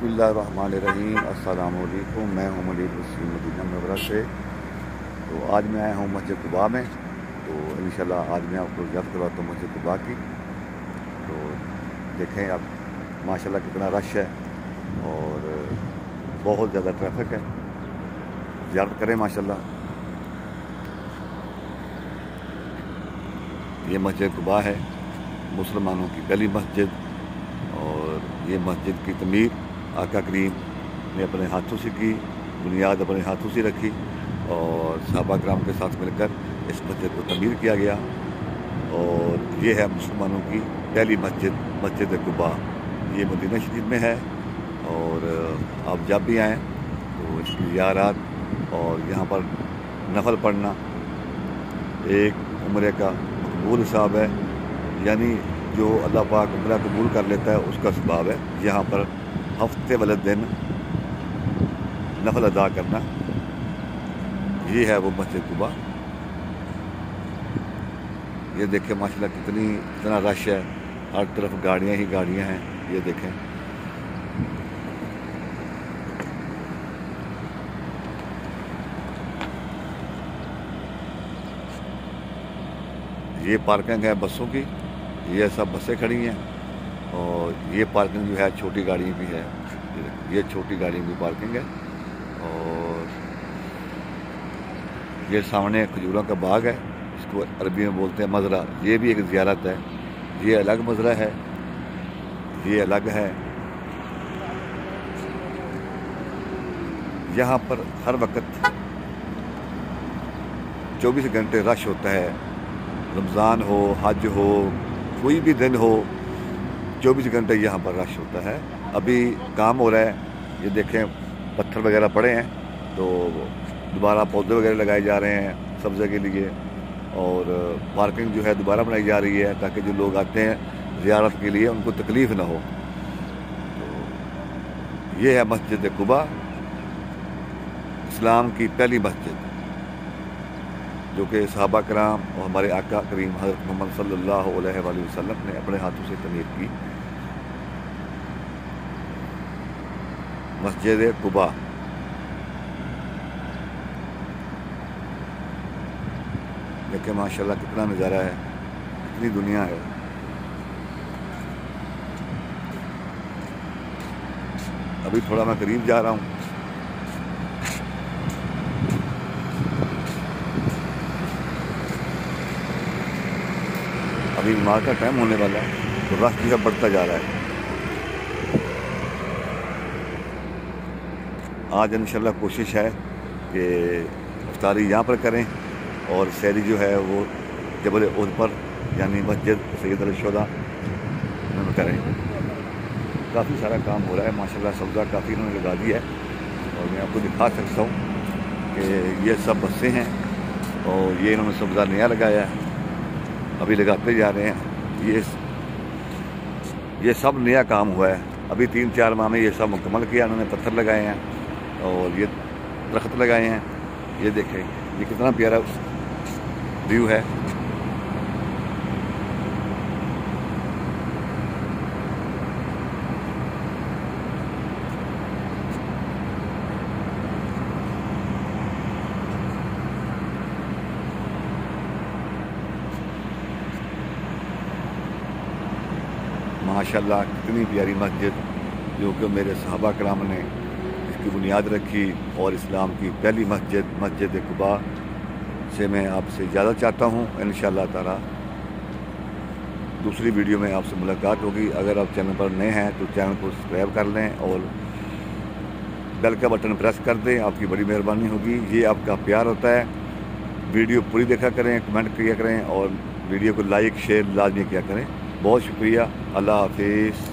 बिस्मिल्लाहिर्रहमानिर्रहीम। अस्सलाम वालेकुम। मैं हूं मलिक वसीम मदीना मुनव्वरा से। तो आज मैं आया हूं मस्जिद कुबा में। तो इंशाल्लाह आज मैं आपको ज़ियारत करवाता हूं मस्जिद कुबा की। तो देखें आप माशाल्लाह कितना रश है और बहुत ज़्यादा ट्रैफिक है। ज़ियारत करें माशाल्लाह। ये मस्जिद कुबा है, मुसलमानों की पहली मस्जिद, और ये मस्जिद की तमीर आका करीम ने अपने हाथों से की, बुनियाद अपने हाथों से रखी और सहाबा कराम के साथ मिलकर इस मस्जिद को तमीर किया गया। और ये है मुसलमानों की पहली मस्जिद, मस्जिद कुबा। ये मदीना शरीफ में है और आप जब भी आएँ तो इसकी ज़ियारत और यहाँ पर नफल पढ़ना एक उम्रे का मकबूल हिसाब है, यानी जो अल्लाह पाक उम्रा कबूल कर लेता है उसका सबाब है। यहाँ पर हफ्ते वाले दिन नफल अदा करना, ये है वो मस्जिद कुबा। ये देखें माशाल्लाह कितना रश है, हर तरफ गाड़ियाँ ही गाड़ियाँ हैं। ये देखें ये पार्किंग है बसों की, ये सब बसें खड़ी हैं। और ये पार्किंग जो है छोटी गाड़ियों की है, ये छोटी गाड़ियों की पार्किंग है। और ये सामने खजूरों का बाग है, इसको अरबी में बोलते हैं मज़रा। ये भी एक ज़ियारत है, ये अलग मज़रा है, ये अलग है। यहाँ पर हर वक्त 24 घंटे रश होता है। रमज़ान हो, हज हो, कोई भी दिन हो, 24 घंटे यहाँ पर रश होता है। अभी काम हो रहा है, ये देखें पत्थर वगैरह पड़े हैं तो दोबारा पौधे वगैरह लगाए जा रहे हैं सब्ज़े के लिए। और पार्किंग जो है दोबारा बनाई जा रही है ताकि जो लोग आते हैं ज़ियारत के लिए उनको तकलीफ़ ना हो। तो ये है मस्जिद कुबा, इस्लाम की पहली मस्जिद, जो कि सहाबा कराम और हमारे आका करीम हज़रत मोहम्मद सल्लल्लाहु अलैहि वसल्लम ने अपने हाथों से तमीर की मस्जिद कुबा। देखिए माशाल्लाह कितना नज़ारा है, कितनी दुनिया है। अभी थोड़ा मैं करीब जा रहा हूँ। अभी नमाज का टाइम होने वाला है तो रश जो है बढ़ता जा रहा है। आज इंशाल्लाह कोशिश है कि इफ्तारी यहाँ पर करें और सहरी जो है वो जबल उहद पर यानी मस्जिद सैयद अल-शुहदा में करें। काफ़ी सारा काम हो रहा है माशाल्लाह, सब्ज़ा काफ़ी इन्होंने लगा दिया है। और मैं आपको दिखा सकता हूँ कि ये सब बसें हैं और ये इन्होंने सब्ज़ा नया लगाया है, अभी लगाते जा रहे हैं। ये सब नया काम हुआ है, अभी 3-4 माह में ये सब मुकम्मल किया। उन्होंने पत्थर लगाए हैं और ये दरख्त लगाए हैं। ये देखें ये कितना प्यारा व्यू है। माशाल्लाह कितनी प्यारी मस्जिद, जो कि मेरे सहाबा कराम ने इसकी बुनियाद रखी। और इस्लाम की पहली मस्जिद, मस्जिद कुबा से मैं आपसे इजाज़त चाहता हूँ। इंशाअल्लाह ताला दूसरी वीडियो में आपसे मुलाकात होगी। अगर आप चैनल पर नए हैं तो चैनल को सब्सक्राइब कर लें और बेल का बटन प्रेस कर दें, आपकी बड़ी मेहरबानी होगी। ये आपका प्यार होता है। वीडियो पूरी देखा करें, कमेंट किया करें और वीडियो को लाइक शेयर लाजमी किया करें। बहुत शुक्रिया। अल्लाह हाफिज़।